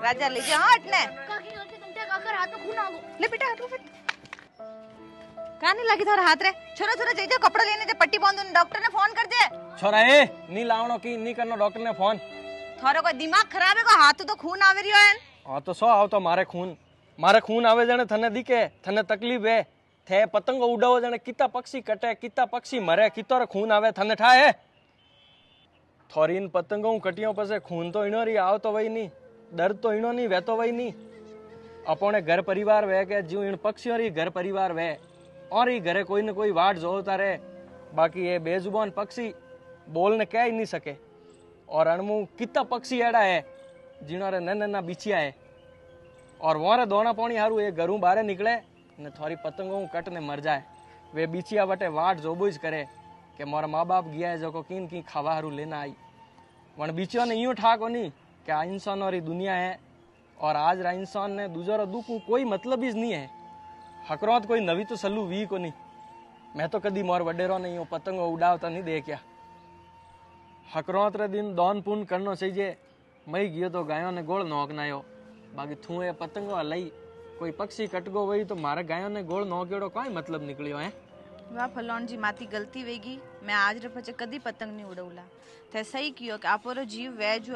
राजा लीजिए हाँ हटने काकी गलती तुमसे काकर हाथ में खून आ गयो ले बेटा हटो फिर क्या नहीं लगी थारा हाथ रे छोरा छोरा जई जा कपड़ा लेने जे पट्टी बांधो डॉक्टर ने फोन कर दे छोरा ए नी लावणो की नी करनो डॉक्टर ने फोन थारो कोई दिमाग खराब है को हाथ तो खून आवे रियो है हां तो सो आवतो मारे खून आवे जने थने दिखे थने तकलीफ है थे पतंगो उडावो जने किता पक्षी कटे किता पक्षी मरे कितोर खून आवे थने ठाए थोरीन पतंगो कटियो पसे खून तो इनो री आवतो वई नी दर्द तो इनो नी वेतो वई नी अपने घर परिवार वे के जीव इन पक्षियों री घर परिवार वे और ही घरे कोई न कोई वाट जोता रहे बाकी ये बेजुबान पक्षी बोलने कह ही नहीं सके और अणमु कितना पक्षी एड़ा है जिन्होंने नन्ना बिछिया है और वहां दोना पानी हारू ये घरू बारे निकले ने थोड़ी पतंगों कट ने मर जाए वे बिछिया बटे वाट जोबुज करे कि मोरा माँ बाप गया है जो को किन की खावा हारू लेना आई वन बिछियो ने यूं ठाको नहीं कि आ इंसान और दुनिया है और आज रा इंसान ने दूसरा दुख कोई मतलब ही नहीं है हकरोत कोई नवी तो सलू वी को नहीं मैं तो कदी मोर वडेरो नहीं हूँ पतंगो उड़ावता नहीं देखा हकरोत रे दिन दौन पुन करनो चाहिए मई गयो तो गायों ने गोल नोक नायो बाकी थू ये पतंगो हलाई कोई पक्षी कटगो वही तो मारे गायों ने गोल नोकेड़ो कोई मतलब निकलियो है वाह फलोन जी माती गलती वेगी मैं आज रे पचे कदी पतंग नहीं उड़ौला थे सही कियो कि आपोरो जीव वे जो